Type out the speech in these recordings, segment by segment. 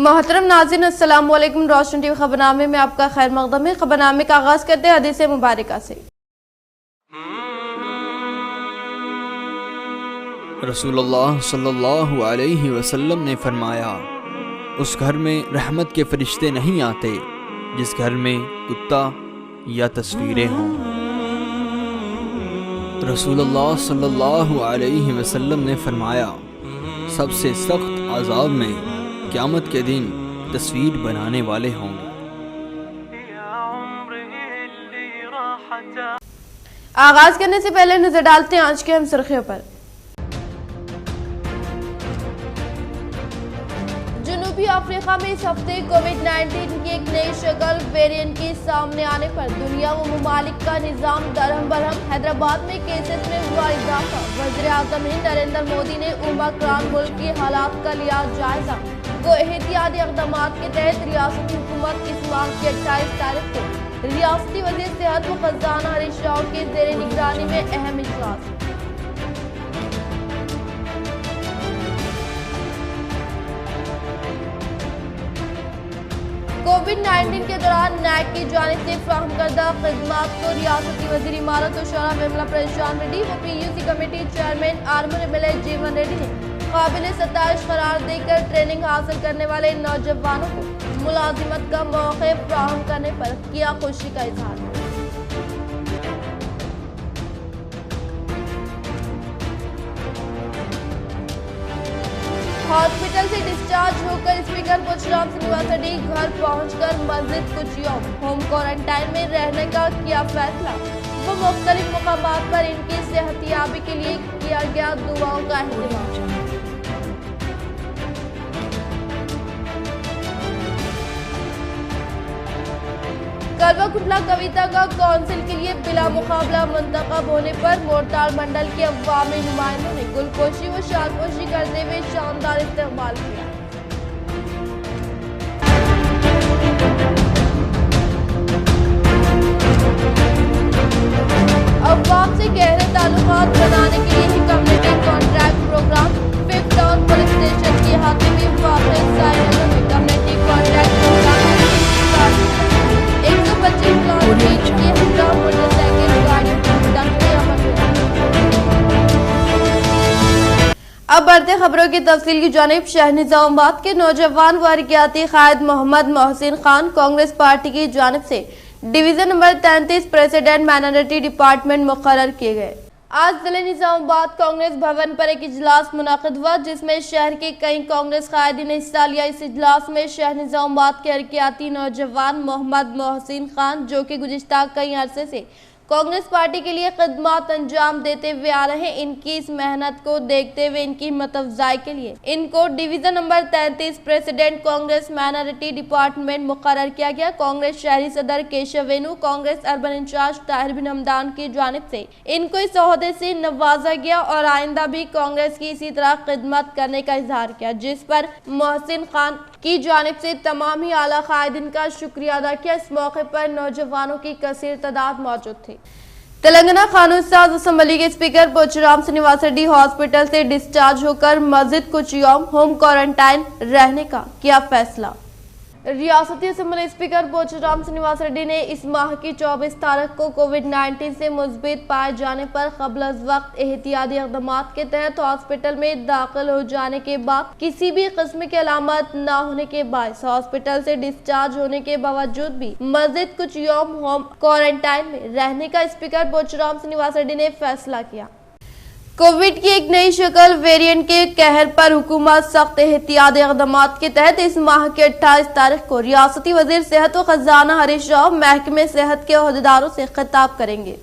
محترم ناظرین السلام علیکم۔ روشن ٹی وی خبرنامے میں آپ کا خیر مقدم ہے۔ خبرنامے کا آغاز کرتے ہیں حدیث مبارکہ سے۔ رسول اللہ صلی اللہ علیہ وسلم نے فرمایا، اس گھر میں رحمت کے فرشتے نہیں آتے جس گھر میں کتا یا تصویریں ہوں۔ رسول اللہ صلی اللہ علیہ وسلم نے فرمایا، سب سے سخت عذاب میں قیامت کے دن تصویر بنانے والے ہوں گے۔ آغاز کرنے سے پہلے نظر ڈالتے ہیں آج کے اہم سرخیوں پر۔ جنوبی افریقہ میں اس ہفتے کووڈ-19 کی ایک نئی شکل ویرینٹ کے سامنے آنے پر دنیا و ممالک کا نظام درہم برہم۔ حیدرآباد میں کیسز میں ہوا اضافہ۔ وزیر اعظم ہند نریندر مودی نے اومیکرون ملک کے حالات کا لیا جائزہ۔ وہ احتیاطی اقدامات کے تحت ریاستی حکومت اس ماہ کی 28 تاریخ کو ریاستی وزیر صحت و خزانہ ہریش راؤ کے زیر نگرانی میں اہم اجلاس۔ کووڈ-19 کے دوران نیک کی جانب سے فراہم کردہ خدمات کو ریاستی وزیر امارت و شورا ویملا پرشان ریڈی و P U C committee chairman Armoor M L A Jeevan Reddy نے قابل ستائش قرار دے کر ٹریننگ حاصل کرنے والے نوجوانوں کو ملازمت کا موقع فراہم کرنے پر کیا خوشی کا اظہار۔ ہاسپٹل سے ڈسچارج ہو کر اسپیکر پرشرام سرینواس ریڈی گھر پہنچ کر مزید کچھ یوم ہوم کوارنٹائن میں رہنے کا کیا فیصلہ۔ وہ مختلف مقامات پر ان کی صحتیابی کے لیے کیا گیا دعاؤں کا اہتمام۔ کلوا کٹلہ کویتا کا کونسل کے لیے بلا مقابلہ منتخب ہونے پر مورتال منڈل کے عوامی نمائندوں نے گل پوشی و شال پوشی کرتے ہوئے شاندار استقبال کیا۔ عوام سے گہرے تعلقات بنانے کے لیے community contract program fifth town police station کے ہاتھے میں واقع سائے نگر میں کمیونٹی کانٹریکٹ پروگرام اب بڑھتے خبروں کی تفصیل کی جانب۔ شہر نظام آباد کے نوجوان و حرکیاتی قائد محمد محسن خان کانگریس پارٹی کی جانب سے division number 33 president minority department مقرر کیے گئے۔ آج ضلع نظام آباد کانگریس بھون پر ایک اجلاس منعقد ہوا جس میں شہر کے کئی کانگریس قائدین نے حصہ لیا۔ اس اجلاس میں شہر نظام آباد کے حرکیاتی نوجوان محمد محسن خان جو کہ گزشتہ کئی عرصے سے کانگریس پارٹی کے لیے خدمات انجام دیتے ہوئے آ رہے ہیں، ان کی اس محنت کو دیکھتے ہوئے ان کی ہمت افزائی کے لیے ان کو division number 33 president Congress minority department مقرر کیا گیا۔ کانگریس شہری صدر کیشو وینو، کانگریس اربن انچارج طاہر بن حمدان کی جانب سے ان کو اس عہدے سے نوازا گیا اور آئندہ بھی کانگریس کی اسی طرح خدمت کرنے کا اظہار کیا، جس پر محسن خان کی جانب سے تمام ہی اعلیٰ قائدین کا شکریہ ادا کیا۔ اس موقع پر نوجوانوں کی کثیر تعداد موجود تھی۔ تلنگانہ قانون ساز اسمبلی کے speaker Parshuram Srinivas ready hospital سے ڈسچارج ہو کر مزید کچھ یوم ہوم کوارنٹائن رہنے کا کیا فیصلہ۔ ریاستی assembly speaker Parshuram Srinivas ready نے اس ماہ کی 24 تاریخ کو کووڈ-19 سے مثبت پائے جانے پر قبل از وقت احتیاطی اقدامات کے تحت ہاسپٹل میں داخل ہو جانے کے بعد کسی بھی قسم کی علامات نہ ہونے کے باعث ہاسپٹل سے ڈسچارج ہونے کے باوجود بھی مزید کچھ یوم ہوم کوارنٹائن میں رہنے کا اسپیکر پرشرام سرینواس ریڈی نے فیصلہ کیا۔ کووڈ کی ایک نئی شکل ویرینٹ کے قہر پر حکومت سخت احتیاطی اقدامات کے تحت اس ماہ کی 28 تاریخ کو ریاستی وزیر صحت و خزانہ ہریش راؤ محکمہ صحت کے عہدیداروں سے خطاب کریں گے۔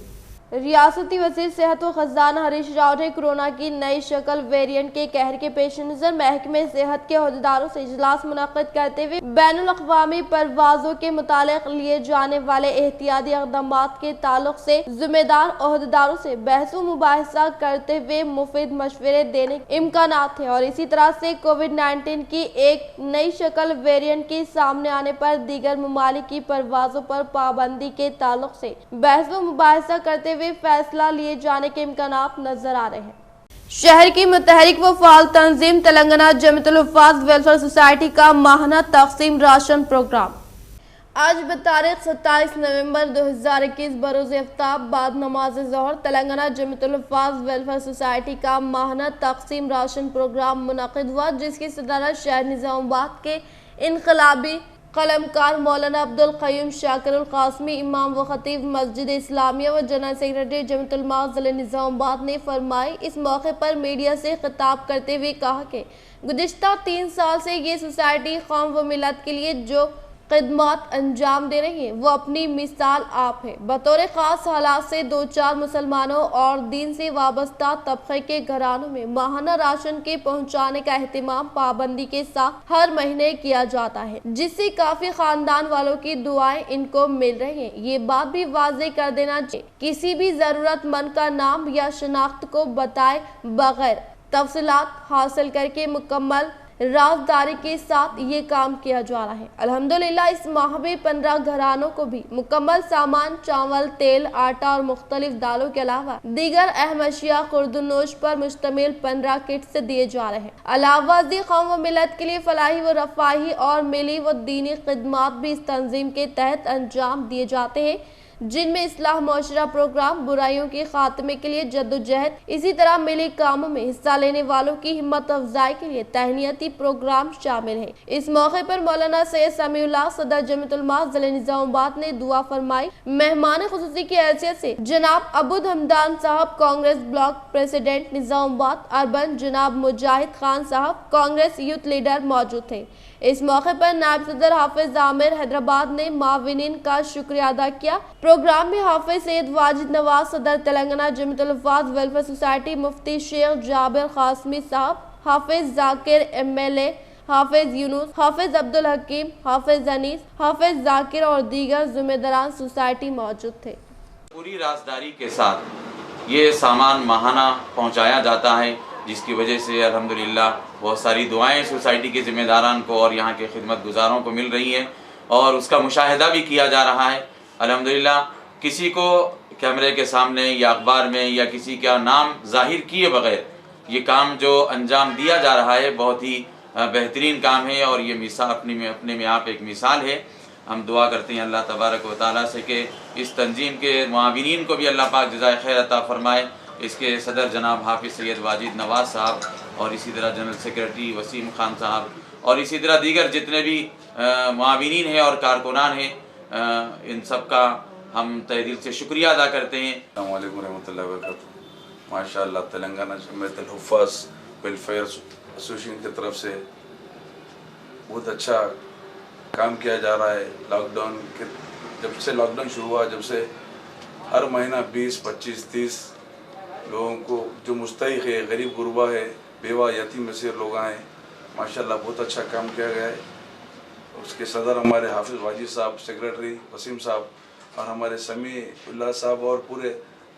ریاستی وزیر صحت و خزانہ ہریش راؤ نے کورونا کی نئی شکل ویرینٹ کے قہر کے پیش نظر محکمہ صحت کے عہدیداروں سے اجلاس منعقد کرتے ہوئے بین الاقوامی پروازوں کے متعلق لیے جانے والے احتیاطی اقدامات کے تعلق سے ذمہ دار عہدیداروں سے بحث و مباحثہ کرتے ہوئے مفید مشورے دینے کے امکانات ہیں اور اسی طرح سے کووڈ-19 کی ایک نئی شکل ویرینٹ کے سامنے آنے پر دیگر ممالک کی پروازوں پر پابندی کے تعلق سے بحث و مباحثہ کرتے ہوئے فیصلہ لیے جانے کے امکانات نظر آ رہے ہیں۔ शहर की मुतहरिक व फाल तंजीम तेलंगाना जमीयतुल हुफ़ाज़ वेलफेयर सोसाइटी का माहाना तकसीम राशन प्रोग्राम। आज बतारीख 27 नवंबर 2021 बरोज़ इफ्तार बाद नमाज ज़ोहर तेलंगाना जमीयतुल हुफ़ाज़ वेलफेयर सोसाइटी का माहाना तकसीम राशन प्रोग्राम मुनक़िद हुआ, जिसकी सदारत शहर निज़ामाबाद के इनकलाबी कलमकार मौलाना अब्दुल क़य्यूम शाकिरुल क़ासिमी इमाम व खतीब मस्जिद इस्लामिया व जनरल सेक्रेटरी जमीयतुल उलमा ज़िले निज़ामाबाद ने फरमाई। इस मौके पर मीडिया से खिताब करते हुए कहा कि गुज़िश्ता 3 साल से ये सोसाइटी कौम व मिलत के लिए जो खिदमत अंजाम दे रही है वो अपनी मिसाल आप है। बतौर ख़ास हालात से 2-4 मुसलमानों और दीन से वाबस्ता तबके के घरानों में माहाना राशन के पहुंचाने का एहतमाम पाबंदी के साथ हर महीने किया जाता है, जिससे काफी खानदान वालों की दुआएं इनको मिल रही हैं। ये बात भी वाज़ेह कर देना चाहिए, किसी भी जरूरतमंद का नाम या शनाख्त को बताए बगैर तफसीलात हासिल करके मुकम्मल राजदारी के साथ ये काम किया जा रहा है। अल्हम्दुलिल्लाह इस माह में 15 घरानों को भी मुकम्मल सामान चावल, तेल, आटा और मुख्तलिफ दालों के अलावा दीगर अहम अशिया खुर्दनोश पर मुश्तमिल 15 किट से दिए जा रहे हैं। अलावा कौम व मिलत के लिए फलाही व रफाही और मिली व दीनी खिदमात भी इस तंजीम के तहत अंजाम दिए जाते हैं, जिनमें इस्लाह मुआशरा प्रोग्राम, बुराइयों के खात्मे के लिए जद्दोजहद, इसी तरह मिली कामों में हिस्सा लेने वालों की हिम्मत अफजाई के लिए तहनीती प्रोग्राम शामिल है। इस मौके पर मौलाना सैयद समीउल्लाह सदर जमीयतुल उलमा ज़िले निज़ामाबाद ने दुआ फरमाई। मेहमान खुसूसी की हैसियत से जनाब अबूद हमदान साहब Congress block president Nizamabad urban, जनाब मुजाहिद खान साहब कांग्रेस यूथ लीडर मौजूद थे। इस मौके पर नायब सदर हाफिज आमिर हैदराबाद ने माविनीन का शुक्रिया अदा किया। प्रोग्राम में हाफिज सैयद वाजिद नवाज सदर तेलंगाना जमीयतुल हुफ़ाज़ वेलफेयर सोसाइटी, मुफ्ती शेख जाबिर क़ासिमी साहब, हाफिज जाकिर एमएलए, हाफिज यूनुस, हाफिज अब्दुल हकीम, हाफिज अनीस, हाफिज जाकिर और दीगर ज़िम्मेदारान सोसाइटी मौजूद थे। पूरी राजदारी के साथ ये सामान माहाना पहुंचाया जाता है, जिसकी वजह से अल्हम्दुलिल्लाह बहुत सारी दुआएं सोसाइटी के ज़िम्मेदारान को और यहाँ के खिदमत गुजारों को मिल रही हैं और उसका मुशाहिदा भी किया जा रहा है। अल्हम्दुलिल्लाह किसी को कैमरे के सामने या अखबार में या किसी का नाम जाहिर किए बगैर ये काम जो अंजाम दिया जा रहा है बहुत ही बेहतरीन काम है और ये मिसाल अपने में आप एक मिसाल है। हम दुआ करते हैं अल्लाह तबारक व तआला से कि इस तंजीम के मुआविनीन को भी अल्लाह पाक जज़ाए खैर अता फरमाए। इसके सदर जनाब हाफिज सैयद वाजिद नवाज साहब और इसी तरह जनरल सेक्रेटरी वसीम खान साहब और इसी तरह दीगर जितने भी मुआविनीन हैं और कारकुनान हैं, इन सब का हम तहे दिल से शुक्रिया अदा करते हैं। अस्सलामु अलैकुम रहमतुल्लाहि व बरकातुहू। माशाअल्लाह तेलंगाना जमीयतुल हुफ़ाज़ वेलफेयर एसोसिएशन की तरफ से बहुत अच्छा काम किया जा रहा है। लॉकडाउन के जब से लॉकडाउन शुरू हुआ, जब से हर महीना 20, 25, 30 लोगों को जो मुस्तहिक़ है, गरीब गुरबा है, बेवा यतीम बसीर लोग हैं, माशाअल्लाह बहुत अच्छा काम किया गया है। उसके सदर हमारे हाफिज़ वाजिद साहब, सेक्रेटरी वसीम साहब और हमारे समीउल्लाह साहब और पूरे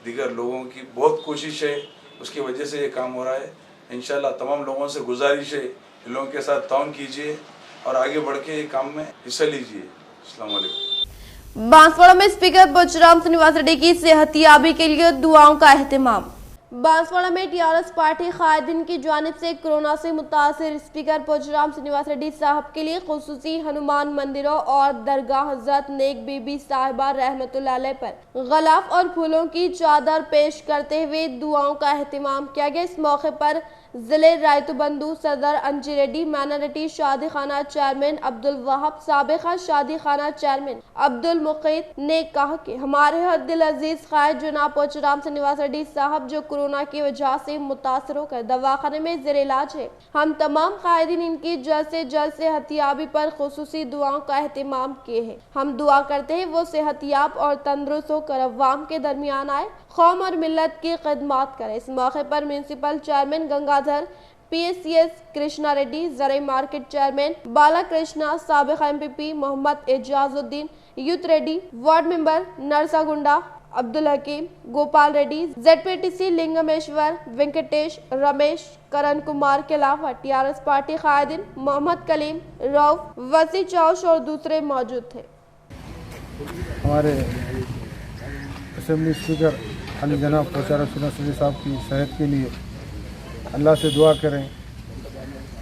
दीगर लोगों की बहुत कोशिश है, उसकी वजह से ये काम हो रहा है। इंशाअल्लाह तमाम लोगों से गुजारिश है, इन लोगों के साथ ताउन कीजिए और आगे बढ़ के ये काम में हिस्सा लीजिए। अस्सलाम वालेकुम। बांसवाड़ा में स्पीकर परशुराम श्रीनिवास रेड्डी की सेहतियाबी के लिए दुआओं का एहतमाम। बांसवाड़ा में टीआरएस पार्टी कायदीन की जानिब से कोरोना से मुतासिर स्पीकर परशुराम श्रीनिवास रेड्डी साहब के लिए खुसूसी हनुमान मंदिरों और दरगाह हजरत नेक बीबी साहिबा रहमतुल्लाह अलैह पर गलाफ और फूलों की चादर पेश करते हुए दुआओं का एहतमाम किया गया। इस मौके पर जिले रायतु बंधु सदर अंजी रेड्डी, माइनॉरिटी शादी खाना चेयरमैन अब्दुल वहाब, साबिका शादी खाना चेयरमैन अब्दुल मुकीत ने कहा कि हमारे हर दिल अजीज कायद जनाब परशुराम श्रीनिवास रेड्डी साहब जो कोरोना की वजह से मुतासर होकर दवाखाने में ज़ेर इलाज है, हम तमाम कायदीन इनकी जल्द से जल्द सेहतियाबी पर खुसूसी दुआओं का एहतमाम किए हैं। हम दुआ करते हैं वो सेहतियाब और तंदुरुस्त होकर अवाम के दरमियान आए, कौम और मिल्लत की खिदमत करे। इस मौके पर municipal chairman Gangadhar, PSCS Krishna Reddy, जराई मार्केट चेयरमैन बाला कृष्णा, साबिक MPP Mohammed Ejazuddin, youth Reddy, ward member Narsagunda Abdul Hakeem, Gopal Reddy, ZPTC Lingameshwar, Venkatesh, Ramesh, Karan Kumar के अलावा टीआरएस पार्टी कायदीन मोहम्मद कलीम, रऊफ, वसी चौश और दूसरे मौजूद थे। हमारे असेंबली स्पीकर अली जनाब परशुराम श्रीनिवास रेड्डी साहब की सेहत के लिए अल्लाह से दुआ करें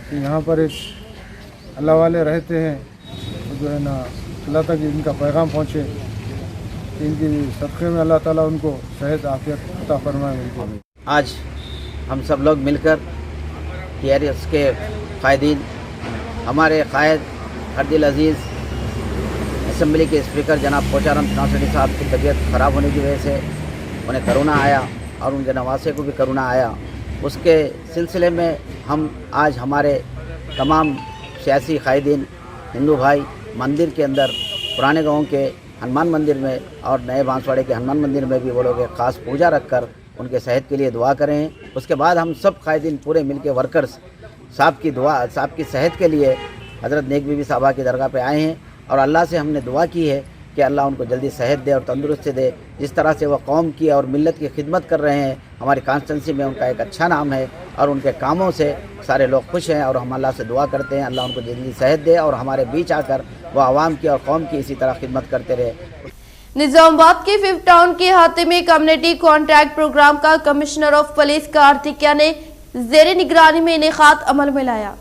कि यहाँ पर एक अल्लाह वाले रहते हैं तो जो है ना अल्लाह तक इनका पैगाम पहुँचे, कि इनकी सदक़े में अल्लाह ताला उनको सेहत आफियत अता फरमाए उनको। आज हम सब लोग मिलकर TRS के कायदीन, हमारे कायद हरदिल अजीज़ असम्बली के स्पीकर जनाब पोचाराम चौधरी साहब की तबीयत ख़राब होने की वजह से उन्हें करोना आया और उनके नवासे को भी करोना आया। उसके सिलसिले में हम आज हमारे तमाम सियासी कायदीन हिंदू भाई मंदिर के अंदर पुराने गाँव के हनुमान मंदिर में और नए बांसवाड़े के हनुमान मंदिर में भी वो लोग एक ख़ास पूजा रखकर उनके सेहत के लिए दुआ करें। उसके बाद हम सब कायदीन पूरे मिल के वर्कर्स साहब की दुआ, साहब की सेहत के लिए हज़रत नेक बीबी साहबा की दरगाह पे आए हैं और अल्लाह से हमने दुआ की है कि अल्लाह उनको जल्दी सेहत दे और तंदुरुस्ती दे। जिस तरह से वह कौम की और मिल्लत की खिदमत कर रहे हैं, हमारी कॉन्स्टिट्यूंसी में उनका एक अच्छा नाम है और उनके कामों से सारे लोग खुश हैं और हम अल्लाह से दुआ करते हैं अल्लाह उनको जल्दी सेहत दे और हमारे बीच आकर वह आवाम की और कौम की इसी तरह खिदमत करते रहे। निजामाबाद के 5 टाउन के हाथे में कम्युनिटी कॉन्ट्रैक्ट प्रोग्राम का कमिश्नर ऑफ पुलिस कार्तिकिया ने जेर निगरानी में इनेकाद अमल में लाया।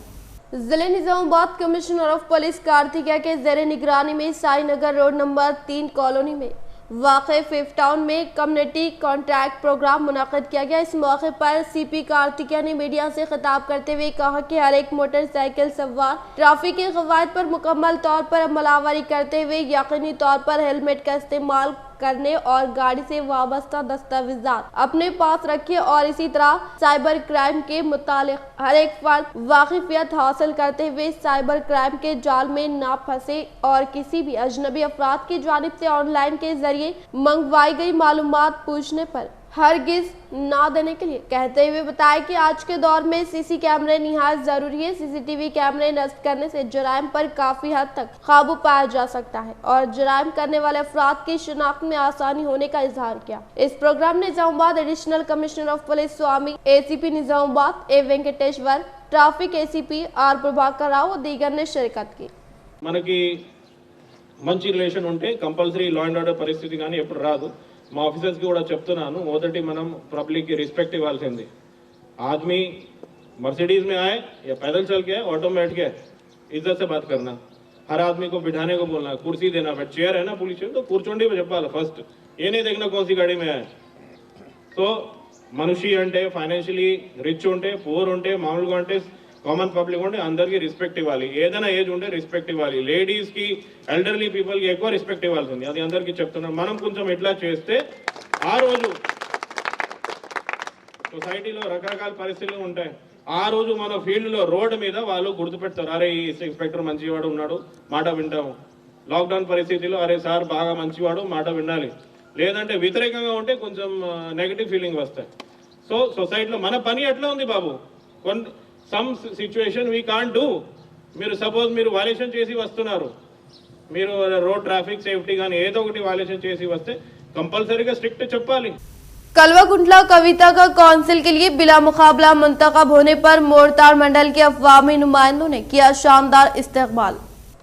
जिले निजामाबाद कमिश्नर ऑफ पुलिस कार्तिकिया के जेर निगरानी में Sai Nagar road number 3 colony में वाक़े 5 टाउन में कम्युनिटी कॉन्ट्रैक्ट प्रोग्राम मुनाकिद किया गया। इस मौके पर CP कार्तिकिया ने मीडिया से खिताब करते हुए कहा कि हर एक मोटरसाइकिल सवार ट्रैफिक के कवायद पर मुकम्मल तौर पर अमलावरी करते हुए यकीनी तौर पर हेलमेट का इस्तेमाल करने और गाड़ी से वाबस्ता दस्तावेजात अपने पास रखे और इसी तरह साइबर क्राइम के मुतालिक हर एक फर्द वाकिफियत हासिल करते हुए साइबर क्राइम के जाल में ना फंसे और किसी भी अजनबी अफराद की जानिब से ऑनलाइन के जरिए मंगवाई गई मालूमात पूछने पर हरगिज ना देने के लिए कहते हुए बताया कि आज के दौर में CC कैमरे निहायत जरूरी है। CCTV कैमरे नस्ब करने से जराइम पर काफी हद तक काबू पाया जा सकता है और जराइम करने वाले अफराद की शिनाख्त में आसानी होने का इजहार किया। इस प्रोग्राम में Nizamabad additional commissioner of police Swami ACP Nizamabad A Venkateshwar, traffic ACP R Prabhakar Rao और दीगर ने शिरकत की। మనకి మంచి రిలేషన్ ఉంటే కంపల్సరీ లా అండ్ ఆర్డర్ పరిస్థితి కానీ ఎప్పుడు రాదు। మా ఆఫీసర్స్కి కూడా చెప్తున్నాను, మొదటి మనం పబ్లిక్కి रिस्पेक्ट ఇవ్వాల్సింది। आदमी मर्सिडीज में आए या पैदल चल के आए, ऑटो में बैठ के इज्जत से बात करना, हर आदमी को बिठाने को बोलना, कुर्सी देना, चेयर है ना पुलिस तो కూర్చోండి చెప్పాలి ఫస్ట్, ये नहीं देखना कौन सी गाड़ी में आए। సో మనిషి అంటే ఫైనాన్షియలీ రిచ్ ఉంటే పూర్ ఉంటే మామూలుగా ఉంటే కామన్ పబ్లిక్ ఉంటే అందరికీ రెస్పెక్ట్ ఇవ్వాలి, ఏదైనా ఏజ్ ఉంటే రెస్పెక్ట్ ఇవ్వాలి। లేడీస్కి ఎల్డర్లీ పీపుల్కి ఎక్కువ రెస్పెక్ట్ ఇవ్వాల్సింది, అది అందరికీ చెప్తున్నాం। మనం కొంచెం ఇట్లా చేస్తే ఆ రోజు సొసైటీలో రకరకాల పరిస్థితులు ఉంటాయి, ఆ రోజు మన ఫీల్డ్లో రోడ్డు మీద వాళ్ళు గుర్తుపెడతారు, అరే ఈ ఇన్స్పెక్టర్ మంచివాడు ఉన్నాడు, మాట వింటాము। లాక్డౌన్ పరిస్థితిలో అరే సార్ బాగా మంచివాడు, మాట వినాలి, లేదంటే వ్యతిరేకంగా ఉంటే కొంచెం నెగటివ్ ఫీలింగ్ వస్తాయి। సో సొసైటీలో మన పని ఎట్లా ఉంది బాబు, some situation we can't do. మీరు సపోజ్ మీరు వాల్యుయేషన్ చేసి వస్తున్నారు, మీరు రోడ్ ట్రాఫిక్ సేఫ్టీ కానీ ఏదో ఒకటి వాల్యుయేషన్ చేసి వస్తే కంపల్సరీగా స్ట్రిక్ట్ చెప్పాలి। कलवा-कुंडला कविता का काउंसिल के लिए बिला मुकाबला मुंतखब होने पर मोरतार मंडल के अवामी नुमाइंदों ने किया शानदार इस्तकबाल।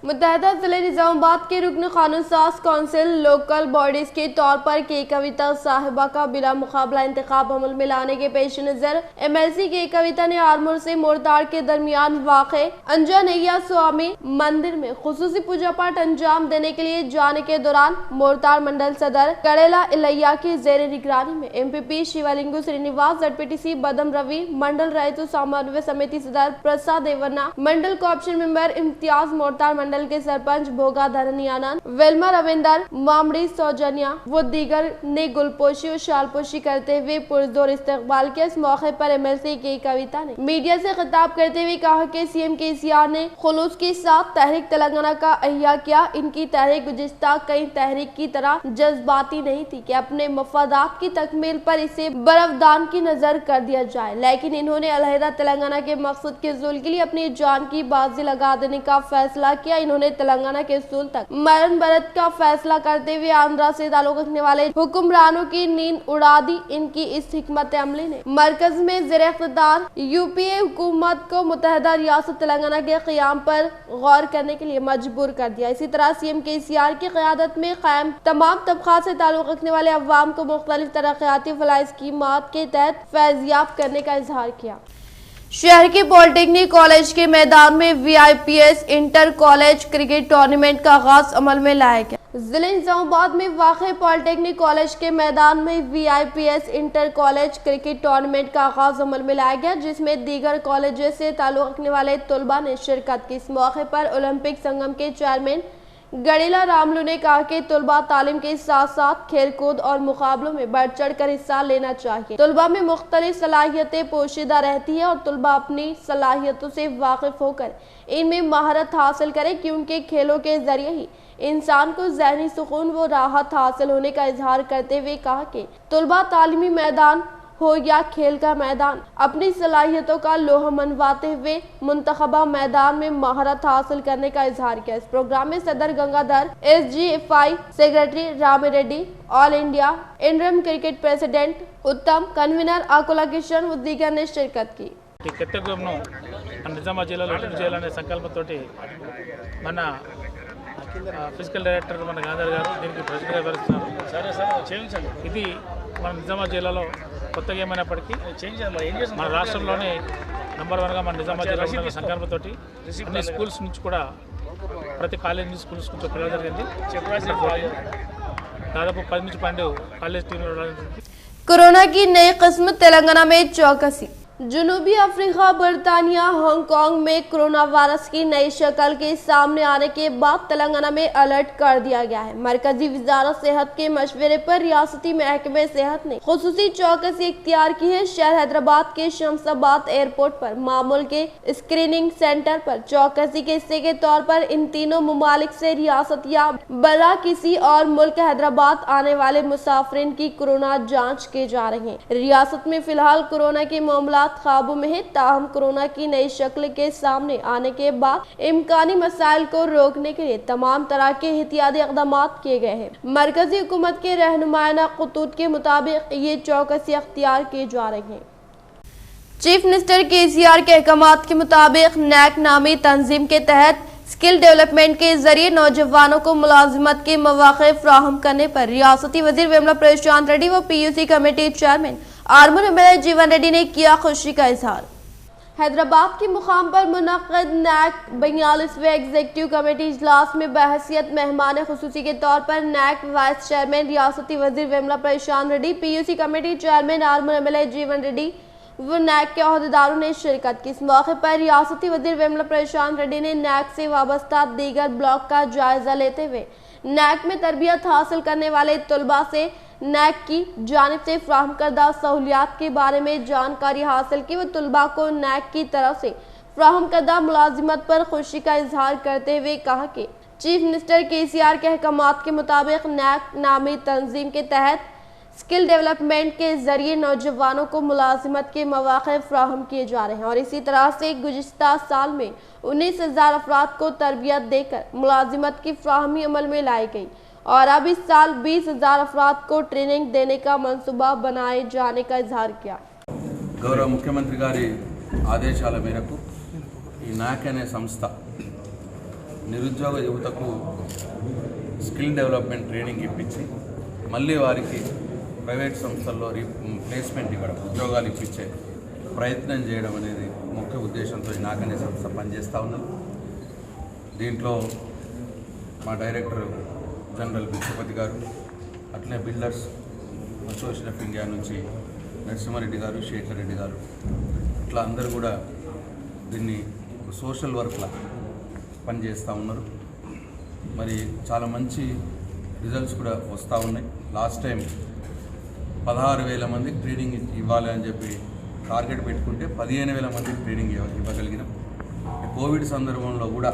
मुत्तहदा जिले निजामाबाद के रुकन कानून साज काउंसिल लोकल बॉडीज के तौर पर के कविता साहिबा का बिला मुकाबला इंतखाब अमल में लाने के पेश नजर MLC के कविता ने आरमूर से मोरतार के दरमियान वाक़े अंजनैया स्वामी मंदिर में खुसूसी पूजा पाठ अंजाम देने के लिए जाने के दौरान मोरतार मंडल सदर कड़ेला इलैया की जेर निगरानी में MPP शिवलिंगु श्रीनिवास, ZPTC बदम रवि, मंडल रैतु समन्वय समिति सदर प्रसाद देवन्ना, मंडल कोऑप्शन मेंबर इम्तियाज, मोरतार मंडल के सरपंच भोगा धरनी आनंद, वेलमा रविंदर, मामड़ी सौजन्या व दीगर ने गुलपोशी और शालपोशी करते हुए पुरजोर इस्तकबाल किया। इस मौके पर MLC की कविता ने मीडिया से खिताब करते हुए कहा कि CM KCR ने खुलूस के साथ तहरीक तेलंगाना का अहिया किया। इनकी तहरीक गुज़िश्ता कई तहरीक की तरह जज्बाती नहीं थी कि अपने मफादात की तकमील पर इसे बरफदान की नजर कर दिया जाए, लेकिन इन्होंने अलहदा तेलंगाना के मकसद के ज़ुल्म के लिए अपनी जान की बाजी लगा देने का फैसला किया। इन्होंने तेलंगाना के उसूल तक मरण बरत का फैसला करते हुए आंध्रा से ताल्लुक रखने वाले हुक्मरानों की नींद उड़ा दी। इनकी इस हिकमत अमली ने मरकज में ज़ेर इख्तियार UPA हुकूमत को मुत्तहदा रियासत तेलंगाना के क़याम पर गौर करने के लिए मजबूर कर दिया। इसी तरह CM KCR की क़यादत में कायम तमाम तबक़ात से ताल्लुक रखने वाले अवाम को मुख्तलिफ तरक्याती फलाह स्कीमात के तहत फैज़याब करने का इजहार किया। शहर के पॉलिटेक्निक कॉलेज के मैदान में वीआईपीएस इंटर कॉलेज क्रिकेट टूर्नामेंट का आगाज अमल में लाया गया। जिले निजामाबाद में वाक़ पॉलिटेक्निक कॉलेज के मैदान में वीआईपीएस इंटर कॉलेज क्रिकेट टूर्नामेंट का आगाज अमल में लाया गया, जिसमें दीगर कॉलेजों से ताल्लुक़ रखने वाले तलबा ने शिरकत की। इस मौके पर ओलंपिक संगम के चेयरमैन गड़ीला रामलू ने कहा कि तलबा तालीम के साथ साथ खेल कूद और मुकाबलों में बढ़ चढ़ कर हिस्सा लेना चाहिए। तलबा में मुख्तलिफ सलाहियतें पोशीदा रहती है और तलबा अपनी सलाहियतों से वाकिफ होकर इनमें महारत हासिल करें, क्योंकि खेलों के जरिए ही इंसान को ज़हनी सुकून व राहत हासिल होने का इजहार करते हुए कहा कि तलबा तालीमी मैदान हो या खेल का मैदान अपनी सलाहियतों का लोहा मनवाते हुए मुंतखबा मैदान में महारत हासिल करने का इजहार किया। इस प्रोग्राम में सदर Gangadhar, SGFI secretary Ramireddy, all India Indian cricket president Uttam, convener Akula Kishan व दीगर ने शिरकत की। కెత్తగూడెంను మన నిజామాబాద్ జిల్లాలో అభివృద్ధి చేయాలనే సంకల్పంతో మన ఫిజికల్ డైరెక్టర్ మన గాంధర్ గారు దీనికి ప్రెసిడెంట్గా వ్యవహరిస్తున్నారు. ఇది మన నిజామాబాద్ జిల్లాలో కొత్తగా ఏమైనప్పటికీ మన రాష్ట్రంలోనే నంబర్ 1గా మన నిజామాబాద్ జిల్లా ఉన్న సంకల్పంతో అన్ని స్కూల్స్ నుంచి కూడా ప్రతి కాలేజ్ నుంచి స్కూల్స్ నుంచి పిల్లలు జరిగింది. దాదాపు 10 నుంచి 12 కాలేజ్ టీంలు. कोरोना की नई किस्म तेलंगाना में चौकसी। जनूबी अफ्रीका, बरतानिया, हांगकांग में कोरोना वायरस की नई शक्ल के सामने आने के बाद तेलंगाना में अलर्ट कर दिया गया है। मरकजी वजारत सेहत के मशवरे पर रियासती महकमे सेहत ने खुसूसी चौकसी इख्तियार की है। शहर हैदराबाद के शमशाबाद एयरपोर्ट पर मामूल के स्क्रीनिंग सेंटर पर चौकसी के हिस्से के तौर पर इन तीनों मुमालिक से रियासत या बरा किसी और मुल्क हैदराबाद आने वाले मुसाफिरीन की कोरोना जाँच की जा रही है। रियासत में फिलहाल कोरोना के मामला काबू में है, ताहम कोरोना की नई शक्ल के सामने आने के बाद इम्कानी मसाइल को रोकने के लिए तमाम तरह के एहतियाती इक़दाम किए गए हैं। मरकजी हुकूमत के रहनुमायाना खतूत के मुताबिक ये चौकसी अख्तियार की जा रही है। चीफ मिनिस्टर KCR के अहकामात के मुताबिक नैक नामी तंजीम के तहत स्किल डेवलपमेंट के जरिए नौजवानों को मुलाजिमत के मौक़े फ्राहम करने पर रियासती वजीर वेमला प्रशांत रेड्डी व PUC committee chairman Armoor MLA Jeevan Reddy ने किया खुशी का इजहार। हैदराबाद के मुकाम पर मुनक़्क़द नैक 42वें एग्जीक्यूटिव कमेटी इजलास में बहसियत मेहमान खुसूसी के तौर पर नैक वाइस चेयरमैन रियासती वजीर Vemula Prashanth Reddy, PUC committee chairman Armoor MLA Jeevan Reddy वो नैक के अहदेदारों ने शिरकत की। इस मौके पर रियासती वजीर वेमला प्रशांत रेड्डी ने नैक से वाबस्ता दीगर ब्लॉक का जायजा लेते हुए नैक में तरबियत हासिल करने वाले तलबा से नैक की जानिब से फ्राहम करदा सहूलियात के बारे में जानकारी हासिल की। व तलबा को नैक की तरफ से फ्राहम करदा मुलाजिमत पर खुशी का इजहार करते हुए कहा कि चीफ मिनिस्टर KCR के अहकामात के मुताबिक नैक नामी तंजीम के तहत स्किल डेवलपमेंट के जरिए नौजवानों को मुलाजिमत के मौक़े फ्राहम किए जा रहे हैं और इसी तरह से गुज़िश्ता साल में 19,000 अफराद को तरबियत देकर मुलाजिमत की फ्राहमी अमल में लाई गई और अब इस साल 20,000 अफराद को ट्रेनिंग देने का मंसूबा बनाए जाने का इजहार किया। गौरव मुख्यमंत्री गारी ఆదేశాల మేరకు ఈ నాక్ అనే సంస్థ నిరుద్యోగ యువతకు స్కిల్ డెవలప్మెంట్ ట్రైనింగ్ ఇప్పించి మళ్ళీ వారికి ప్రైవేట్ సంస్థల్లో ప్లేస్మెంట్ ఇవ్వడం, ఉద్యోగాలు ఇప్పించే ప్రయత్నం చేయడం అనేది ముఖ్య ఉద్దేశంతో ఈ నాక్ అనే సంస్థ పనిచేస్తూ ఉన్నది. దీంట్లో మా డైరెక్టర్ జనరల్ బిచ్చపతి గారు, అట్లే బిల్డర్స్ అసోసియేషన్ ఆఫ్ ఇండియా నుంచి నరసింహారెడ్డి గారు, శేఖర్ రెడ్డి గారు, ఇట్లా అందరూ కూడా దీన్ని సోషల్ వర్క్లా పనిచేస్తూ ఉన్నారు. మరి చాలా మంచి రిజల్ట్స్ కూడా వస్తూ ఉన్నాయి. లాస్ట్ టైం 16,000 మందికి ట్రైనింగ్ ఇవ్వాలి అని చెప్పి టార్గెట్ పెట్టుకుంటే 15,000 మందికి ట్రైనింగ్ ఇవ్వగలిగినాం. కోవిడ్ సందర్భంలో కూడా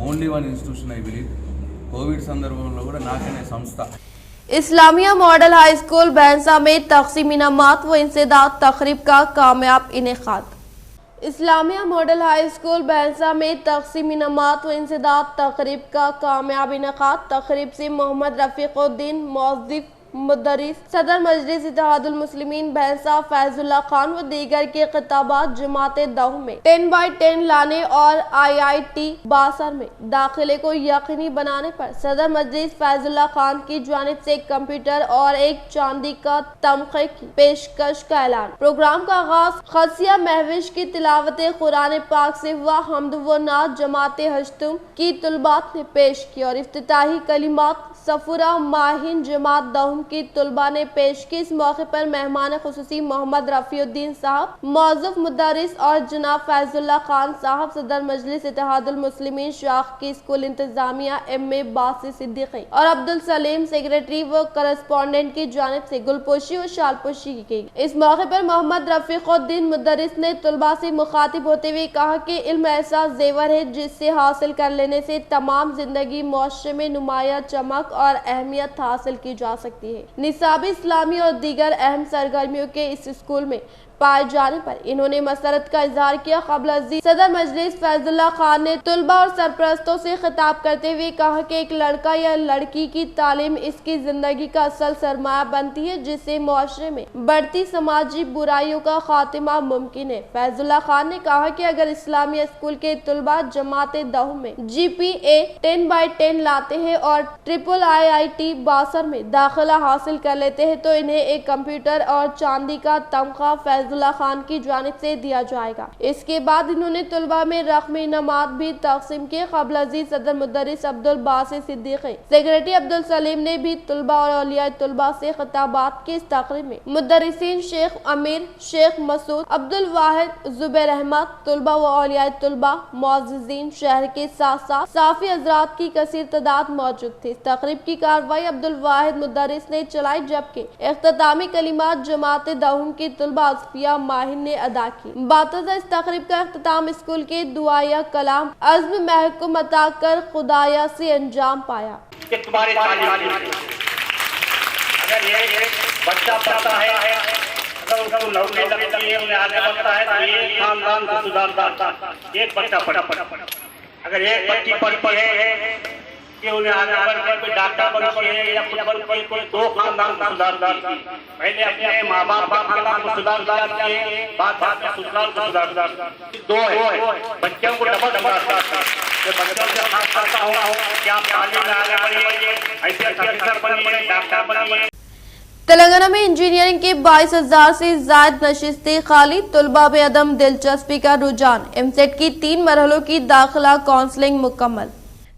only one institution I believe, Covid సందర్భంలో కూడా నాక్ అనే సంస్థ इस्लामिया मॉडल हाई स्कूल भैंसा में तक़सीम इनामात व इंसदाद तक़रीब का कामयाब इनेकाद। इस्लामिया मॉडल हाई स्कूल भैंसा में तक़सीम इनामात व इंसदाद तक़रीब का कामयाब इनेकाद। तक़रीब से मोहम्मद रफ़ीक़ुद्दीन मौज़िफ़ मुदर्रिस सदर मजलिस इत्तेहादुल मुस्लिमीन भैंसा फैजुल्लाह खान व दीगर के खिताबात जमाते दहू में 10x10 लाने और IIT बासर में दाखिले को यकीनी बनाने पर सदर मजलिस फैजुल्लाह खान की जानिब से एक कंप्यूटर और एक चांदी का तमखे की पेशकश का ऐलान। प्रोग्राम का आगाज खसिया महविश की तिलावत कुरान पाक से हुआ। हम्द व नात जमाते हश्तुम की तुलबात ने पेश की और इफ्तिताही कलिमात सफुरा माहिन जमात दहुम की तुलबा ने पेश की। इस मौके पर मेहमान खुसूसी मोहम्मद रफीउद्दीन साहब, मौजूफ मुदर्रिस और जनाब फैजुल्लाह खान साहब, सदर मजलिस इत्तेहादुल मुस्लिमीन शाख की स्कूल इंतजामिया MA बासी सिद्दीकी और अब्दुल सलीम सेक्रेटरी व करस्पॉन्डेंट की जानिब से गुलपोशी और शालपोशी की गई। इस मौके पर मोहम्मद रफीउद्दीन मुदर्रिस ने तुलबा से मुखातिब होते हुए कहा कि इल्म ऐसा जेवर है जिससे हासिल कर लेने से तमाम जिंदगी मुआशरे में नुमाया चमक और अहमियत हासिल की जा सकती है। निसाब इस्लामी और दीगर अहम सरगर्मियों के इस स्कूल में पाए जाने पर इन्होंने मसरत का इजहार किया। क़ब्ल अज़ीज़ सदर मजलिस फैजुल्लाह खान ने तुलबा और सरपरस्तों से खिताब करते हुए कहा कि एक लड़का या लड़की की तालीम इसकी जिंदगी का असल सरमाया बनती है जिससे मुआशरे में बढ़ती समाजी बुराइयों का खात्मा मुमकिन है। फैजुल्लाह खान ने कहा कि अगर इस्लामी स्कूल के तुलबा जमाते दहू में GPA 10x10 लाते हैं और IIT बासर में दाखिला हासिल कर लेते हैं तो इन्हें एक कंप्यूटर और चांदी का तमगा फैजुल्लाह खान की जानिब से दिया जाएगा। इसके बाद इन्होंने तुलबा में रकमी इनामात भी तकसीम किए। क़ब्ल अज़ीज़ सदर मुदर्रिस अब्दुल बासी सिद्दीकी, सेक्रेटरी अब्दुल सलीम ने भी तुलबा और औलिया तुलबा से खिताबात की। इस तकरीब में मुदर्रिसीन शेख अमीर, शेख मसूद, अब्दुल वाहिद, जुबैर अहमद, तुलबा व औलिया तुलबा, मुअज़्ज़िज़ीन शहर के साथ साथ साफी हज़रात की कसीर तादाद मौजूद थी। इस तकरीब की कार्रवाई अब्दुल वाहिद मुदर्रिस ने चलाई जबकि इख्तितामी कलिमात जमाते दहूम की तुलबा असफिया माहिन ने अदा की। बातज़ा इस तकरीब का इख्तिताम स्कूल के दुआया कलाम अज़्म महकुम अता कर खुदाया से अंजाम पाया। तुम्हारे अगर ये बच्चा पढ़ता है, अगर उसको नौकरी लगती है, उन्हें आगे बढ़ता है तो ये खानदान को सुधारता। एक बच्चा पढ़ा, अगर एक बच्ची पढ़ती है कि उन्हें आगे बढ़कर कोई डॉक्टर बनती है या खुद बनती है, कोई दो खानदान को सुधारदार की। पहले अपने माँ बाप का खानदान को सुधारदार किए, बाद में ससुराल को सुधारदार। दो है, बच्चों को डबल सुधारदार। बच्चों से खास करता हूँ कि आप तालीम में आगे बढ़िए, ऐसे अफसर बनिए, डॉक्टर बनिए। तेलंगाना में इंजीनियरिंग के 22,000 से ज्यादा नशिस्तें खाली, तुलबा में अदम दिलचस्पी का रुझान। MSET की 3 मरहलों की दाखिला काउंसलिंग मुकम्मल।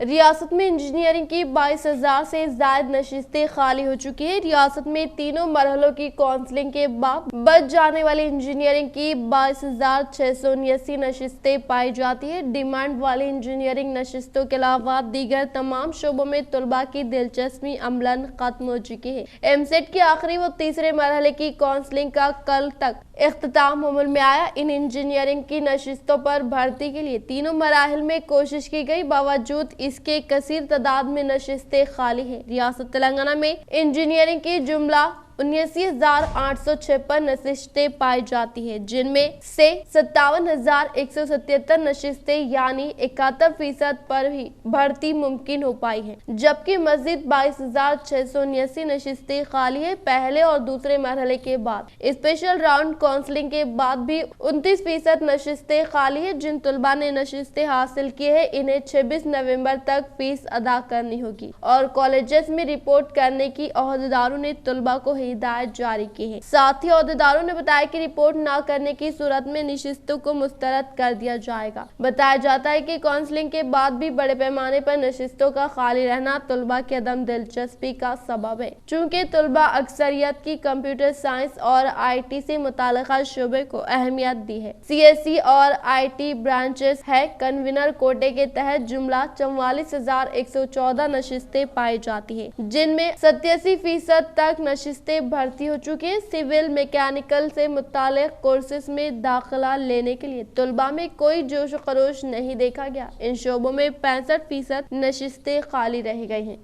रियासत में इंजीनियरिंग की 22,000 से ज्यादा नशिस्तें खाली हो चुकी है। रियासत में तीनों मरहलों की काउंसलिंग के बाद बच जाने वाली इंजीनियरिंग की 22,679 नशिस्तें पाई जाती है। डिमांड वाली इंजीनियरिंग नशिस्तों के अलावा दीगर तमाम शोबों में तुलबा की दिलचस्पी अमलन खत्म हो चुकी है। MSET की आखिरी व तीसरे मरहले की काउंसलिंग का कल तक इख्तिताम अमल में आया। इन इंजीनियरिंग की नशिस्तों पर भर्ती के लिए तीनों मराहिल में कोशिश की गई, बावजूद इसके कसीर तादाद में नशिस्तें खाली हैं। रियासत तेलंगाना में इंजीनियरिंग की जुमला 79,856 नशिस्तें पाई जाती है, जिनमें से 57,177 नशिस्तें यानी 71% पर ही भर्ती मुमकिन हो पाई है, जबकि मजीद 22,679 नशिस्तें खाली है। पहले और दूसरे मरहले के बाद स्पेशल राउंड काउंसलिंग के बाद भी 29% नशिस्तें खाली है। जिन तुलबा ने नशिस्तें हासिल की है इन्हें 26 नवंबर तक फीस अदा करनी होगी और कॉलेजेस में रिपोर्ट करने की अहदेदारों ने तुलबा को हिदायत जारी की है। साथ ही अहदेदारों ने बताया कि रिपोर्ट न करने की सूरत में नशिस्तों को मुस्तरद कर दिया जाएगा। बताया जाता है कि काउंसलिंग के बाद भी बड़े पैमाने पर नशिस्तों का खाली रहना तुलबा की अदम दिलचस्पी का सबब है। चूँकि तुलबा अक्सरियत की कंप्यूटर साइंस और IT से मुताल्लिका शोबे को अहमियत दी है। CSE और IT ब्रांचेस है। कन्वीनर कोटे के तहत जुमला 44,114 नशिस्तें पाई जाती है, जिनमें 87% तक नशिस्तें भर्ती हो चुकी है। सिविल मैकेनिकल से मुताल्लिक कोर्सेज में दाखिला लेने के लिए तुलबा में कोई जोश खरोश नहीं देखा गया। इन शोबों में 65% नशिस्तें खाली रह गई हैं।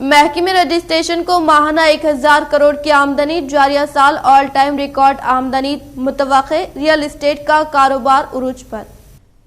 महकमे रजिस्ट्रेशन को माहाना 1,000 करोड़ की आमदनी, जारिया साल ऑल टाइम रिकॉर्ड आमदनी मुतवक्के। रियल एस्टेट का कारोबार उरूज पर।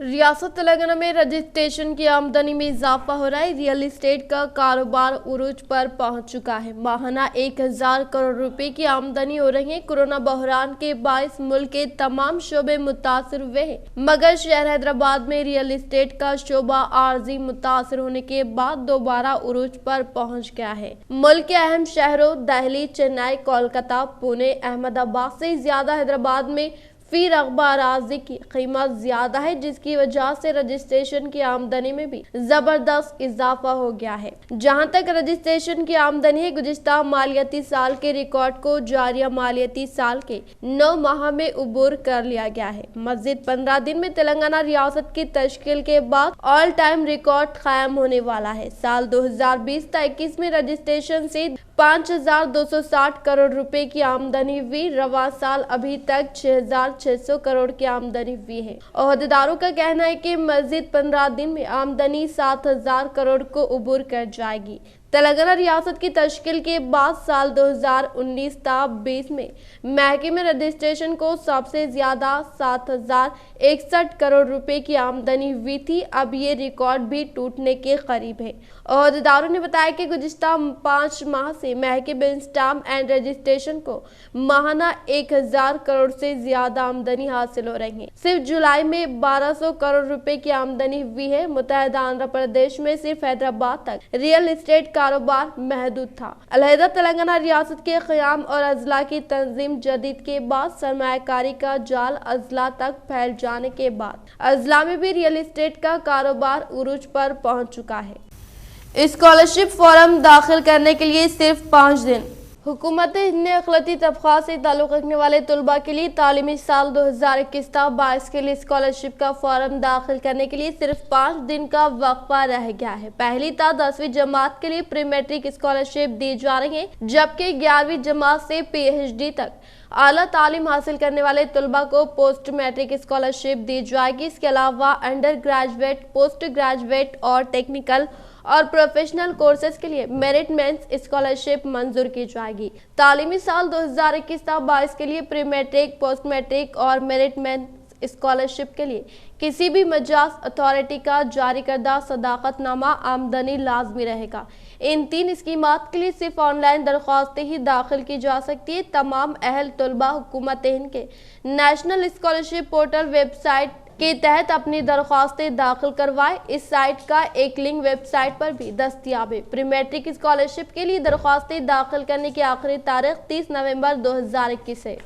रियासत तेलंगाना में रजिस्ट्रेशन की आमदनी में इजाफा हो रहा है। रियल एस्टेट का कारोबार उरूज पर पहुंच चुका है। माहाना 1000 करोड़ रुपए की आमदनी हो रही है। कोरोना बहरान के बायस मुल्क के तमाम शोबे मुतासिर हुए हैं, मगर शहर हैदराबाद में रियल एस्टेट का शोबा आर्जी मुतासिर होने के बाद दोबारा उरूज पर पहुंच गया है। मुल्क के अहम शहरों दिल्ली, चेन्नई, कोलकाता, पुणे, अहमदाबाद से ज्यादा हैदराबाद में फी रकबा अराजी की कीमत ज्यादा है, जिसकी वजह से रजिस्ट्रेशन की आमदनी में भी जबरदस्त इजाफा हो गया है। जहां तक रजिस्ट्रेशन की आमदनी है, गुज़िश्ता मालियाती साल के रिकॉर्ड को जारिया मालियाती साल के 9 माह में उबूर कर लिया गया है। मज़ीद 15 दिन में तेलंगाना रियासत की तश्कील के बाद ऑल टाइम रिकॉर्ड कायम होने वाला है। साल 2020-21 में रजिस्ट्रेशन से 5260 करोड़ रुपए की आमदनी हुई। रवा साल अभी तक 6600 करोड़ की आमदनी हुई है। ओहदेदारों का कहना है कि मज़ीद 15 दिन में आमदनी 7000 करोड़ को उबूर कर जाएगी। तेलंगाना रियासत की तश्कील के बाद साल 2019-20 में महकमे में रजिस्ट्रेशन को सबसे ज्यादा 7061 करोड़ रुपए की आमदनी हुई थी। अब ये रिकॉर्ड भी टूटने के करीब है। ओहदेदारों ने बताया कि गुज़िश्ता 5 माह से महकमे स्टाम्प एंड रजिस्ट्रेशन को माहाना 1000 करोड़ से ज्यादा आमदनी हासिल हो रही है। सिर्फ जुलाई में 1200 करोड़ रुपए की आमदनी हुई है। मुत्तहिदा आंध्र प्रदेश में सिर्फ हैदराबाद तक रियल एस्टेट कारोबार महदूद था। अलहदा तेलंगाना रियासत के क़याम और अजला की तंजीम जदीद के बाद सरमायाकारी का जाल अजला तक फैल जाने के बाद अजला में भी रियल एस्टेट का कारोबार उरूज पर पहुंच चुका है। स्कॉलरशिप फॉर्म दाखिल करने के लिए सिर्फ 5 दिन। हुकूमत हिंद ने अक़लियती तबक़ात से ताल्लुक़ रखने वाले तलबा के लिए तालीमी साल 2021-22 के लिए स्कॉलरशिप का फॉर्म दाखिल करने के लिए सिर्फ 5 दिन का वक्फा रह गया है। पहली ता 10वीं जमात के लिए प्री मैट्रिक स्कॉलरशिप दी जा रही है, जबकि 11वीं जमात से PhD तक आला तालीम हासिल करने वाले तलबा को पोस्ट मैट्रिक स्कॉलरशिप दी जाएगी। इसके अलावा अंडर ग्रेजुएट, पोस्ट ग्रेजुएट और टेक्निकल और प्रोफेशनल कोर्सेज के लिए मेरिट मेंस स्कॉलरशिप मंजूर की जाएगी। तालीमी साल 2021-22 के लिए प्री मैट्रिक, पोस्ट मैट्रिक और मेरिट मेंस स्कॉलरशिप के लिए किसी भी मजाज अथॉरिटी का जारी करदा सदाकतनामा आमदनी लाजमी रहेगा। इन 3 स्कीमात के लिए सिर्फ ऑनलाइन दरख्वास्तें ही दाखिल की जा सकती है। तमाम अहल तलबा हुकूमत हिंद के नेशनल स्कॉलरशिप पोर्टल वेबसाइट के तहत अपनी दरख्वास्तें दाखिल करवाए। इस साइट का एक लिंक वेबसाइट पर भी दस्तयाब है। प्री मैट्रिक स्कॉलरशिप के लिए दरख्वास्तें दाखिल करने की आखिरी तारीख 30 नवंबर 2021 है।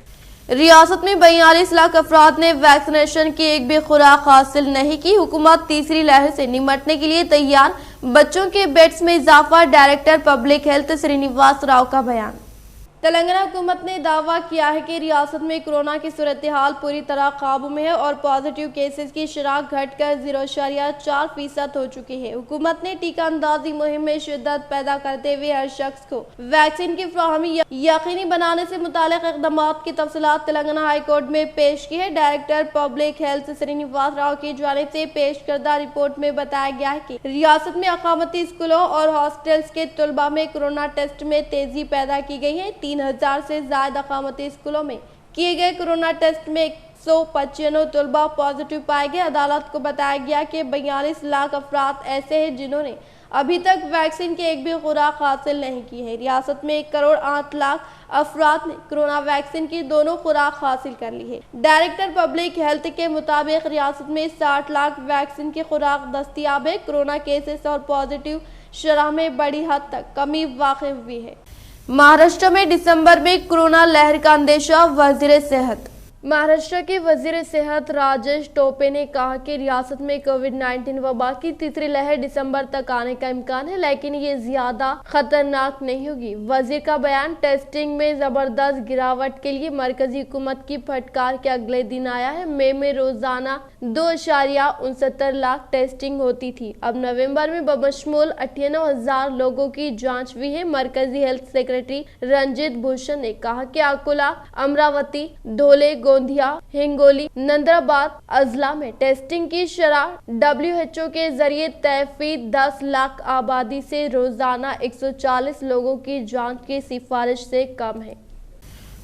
रियासत में 42 लाख अफराद ने वैक्सीनेशन की एक भी खुराक हासिल नहीं की। हुकूमत तीसरी लहर से निमटने के लिए तैयार। बच्चों के बेड्स में इजाफा। Director public health Srinivas Rao का बयान। तेलंगाना हुकूमत ने दावा किया है कि रियासत में कोरोना की सूरत हाल पूरी तरह काबू में है और पॉजिटिव केसेस की शरह घटकर 0.4% हो चुकी है। हुकूमत ने टीका अंदाजी मुहिम में शिद्दत पैदा करते हुए हर शख्स को वैक्सीन की फराहमी यकीनी बनाने से मुताल्लिक इक़दामात की तफसीलात तेलंगाना हाई कोर्ट में पेश की है। Director public health Srinivas Rao की जानिब से पेश करदा रिपोर्ट में बताया गया है कि रियासत में अकामती स्कूलों और हॉस्टल्स के तलबा में कोरोना टेस्ट में तेजी पैदा की गई है। 3000 से ज्यादा अकामती स्कूलों में किए गए कोरोना टेस्ट में 195 तलबा पॉजिटिव पाए गए। अदालत को बताया गया कि 42 लाख अफराद ऐसे हैं जिन्होंने अभी तक वैक्सीन की एक भी खुराक हासिल नहीं की है। रियासत में 1 करोड़ 8 लाख अफराद ने कोरोना वैक्सीन की दोनों खुराक हासिल कर ली है। डायरेक्टर पब्लिक हेल्थ के मुताबिक रियासत में 60 लाख वैक्सीन की खुराक दस्तयाब है। कोरोना केसेस और पॉजिटिव शरह में बड़ी हद तक कमी वाक़ई हुई है। महाराष्ट्र में दिसंबर में कोरोना लहर का अंदेशा। वजीर सेहत। महाराष्ट्र के वजीर सेहत राजेश टोपे ने कहा कि रियासत में कोविड-19 वबा की तीसरी लहर दिसंबर तक आने का इम्कान है, लेकिन ये ज्यादा खतरनाक नहीं होगी। वजीर का बयान टेस्टिंग में जबरदस्त गिरावट के लिए मरकजी हुकूमत की फटकार के अगले दिन आया है। मई में रोजाना 2.69 लाख टेस्टिंग होती थी। अब नवंबर में बमशमूल 98,000 लोगों की जांच हुई है। मरकजी हेल्थ सेक्रेटरी रंजीत भूषण ने कहा कि अकोला, अमरावती, धोले, गोंदिया, हिंगोली, नंदराबाद अजला में टेस्टिंग की शरह WHO के जरिए तय फी 10 लाख आबादी से रोजाना 140 लोगों की जांच की सिफारिश से कम है।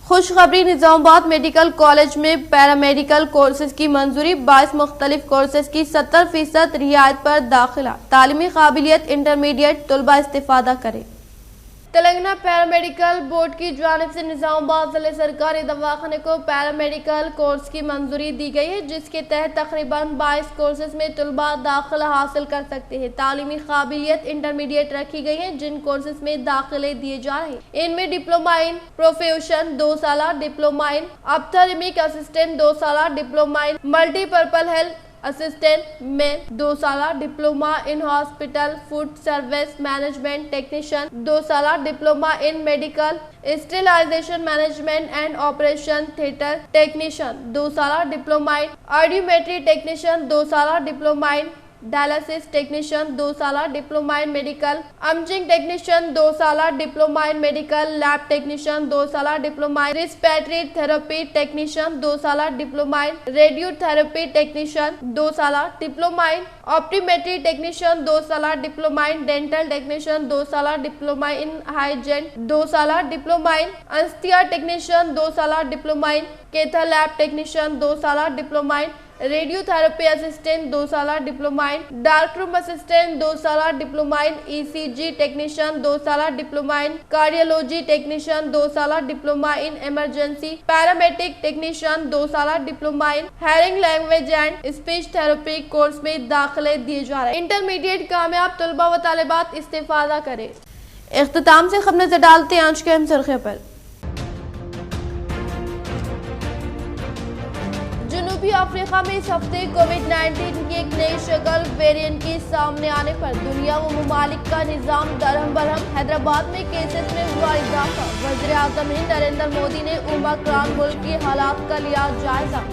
खुशखबरी, निजामाबाद मेडिकल कॉलेज में पैरामेडिकल कोर्सेज की मंजूरी, 22 मुख्तलिफ कोर्सेज की 70% रियायत पर दाखिला, तालीमी काबिलियत इंटरमीडिएट तलबा इस्तिफादा करें। तेलंगाना पैरामेडिकल बोर्ड की जानिब से निजामाबाद जिले सरकारी दवाखाने को पैरामेडिकल कोर्स की मंजूरी दी गई है, जिसके तहत तकरीबन 22 कोर्सेज में तलबा दाखिला हासिल कर सकते हैं। तालीमी काबिलियत इंटरमीडिएट रखी गई है, जिन कोर्सेज में दाखिले दिए जा रहे हैं इनमें डिप्लोमा इन प्रोफेशन 2 साल, डिप्लोमा इन ऑप्थेल्मिक असिस्टेंट 2 साल, diploma in multipurpose health assistant में 2 साल, diploma in hospital food service management technician 2 साल, diploma in medical sterilisation management and operation theatre technician 2 साल, डिप्लोमा इन ऑडियोमेट्री टेक्नीशियन 2 साल, डिप्लोमा इन dialysis technician 2 साल, diploma in medical imaging technician 2 साल, diploma in medical lab technician 2 साल, diploma इन respiratory therapy technician 2 साल, diploma in radiotherapy technician 2 साल, diploma in optometry technician 2 साल, diploma in dental technician 2 साल, diploma इन hygiene 2 साल, diploma इन anaesthesia technician 2 साल, diploma in cath lab technician 2 साल, diploma in radiotherapy assistant 2 साल, diploma in dark room assistant 2 साल, diploma इन ECG technician 2 साल, diploma इन cardiology technician 2 साल, diploma in emergency paramedic technician 2 साल, diploma in hearing language and speech therapy course में दाखिले दिए जा रहे हैं। इंटरमीडिएट कामयाब तलबा व तालिबात इस्तिफादा करें। इख्तिताम से खबर नजर डालते हैं आज के अहम सुर्खियों पर। जनूबी अफ्रीका में इस हफ्ते कोविड-19 की एक नई शक्ल वेरिएंट के सामने आने पर दुनिया व ममालिक का निजाम दरहम बरहम। हैदराबाद में केसेस में हुआ इजाफा। वज़ीर-ए-आज़म हिंद नरेंद्र मोदी ने ओमिक्रॉन मुल्क के हालात का लिया जायजा।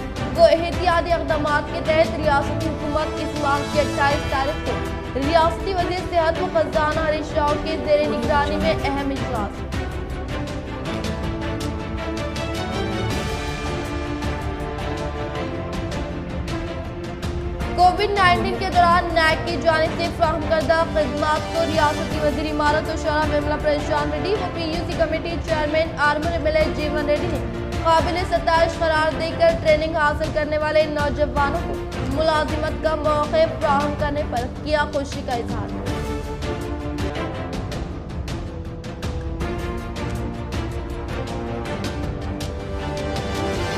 एहतियाती इक़दाम के तहत रियासती हुकूमत इस माह की 28 तारीख को रियासती वज़ीर सेहत व खजाना हरीश राव के ज़ेर निगरानी में अहम इजलास। कोविड-19 के दौरान नैक की जानिब से फराहम करदा खिदमात को रियासती वज़ीर इमारत और शोरा मेमला परेशान रेड्डी व PUC committee chairman armour MLA Jeevan Reddy ने काबिल सताइश करार देकर ट्रेनिंग हासिल करने वाले नौजवानों को मुलाजिमत का मौके फराहम करने पर किया खुशी का इजहार।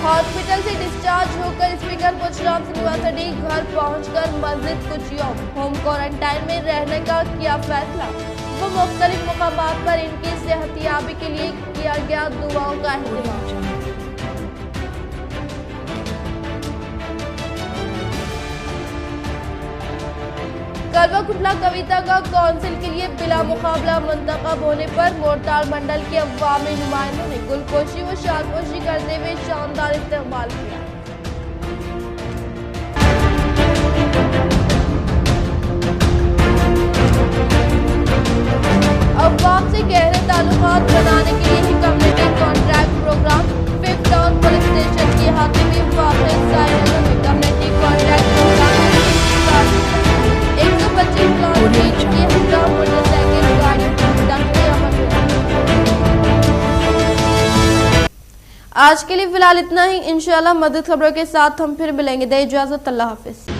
हॉस्पिटल से डिस्चार्ज होकर स्पीकर पुछराम यूनिवर्सिटी घर पहुंचकर मस्जिद कुछ यौम होम क्वारंटाइन में रहने का किया फैसला। वो मुख्तलिफ मकामात पर इनकी सेहतियाबी के लिए किया गया दुआओं का एहतमाम। कलवा कुटला कविता का काउंसिल के लिए बिला मुकाबला मुंतखब होने पर मोरताल मंडल के अवामी नुमाइंदों ने गुलपोशी व शालपोशी करते हुए शानदार इस्तेमाल किया। अवाम से गहरे ताल्लुकात बनाने के लिए community contract program 5th town police station के हाथे में वाक़ साइनगर में कम्युनिटी कॉन्ट्रैक्ट प्रोग्राम 125 प्लाट के हजार मोटरसाइकिल गाड़ियों की दाखिले अमल हुआ। आज के लिए फिलहाल इतना ही। इंशाल्लाह मज़ीद खबरों के साथ हम फिर मिलेंगे। दे इजाज़त, अल्लाह हाफिज।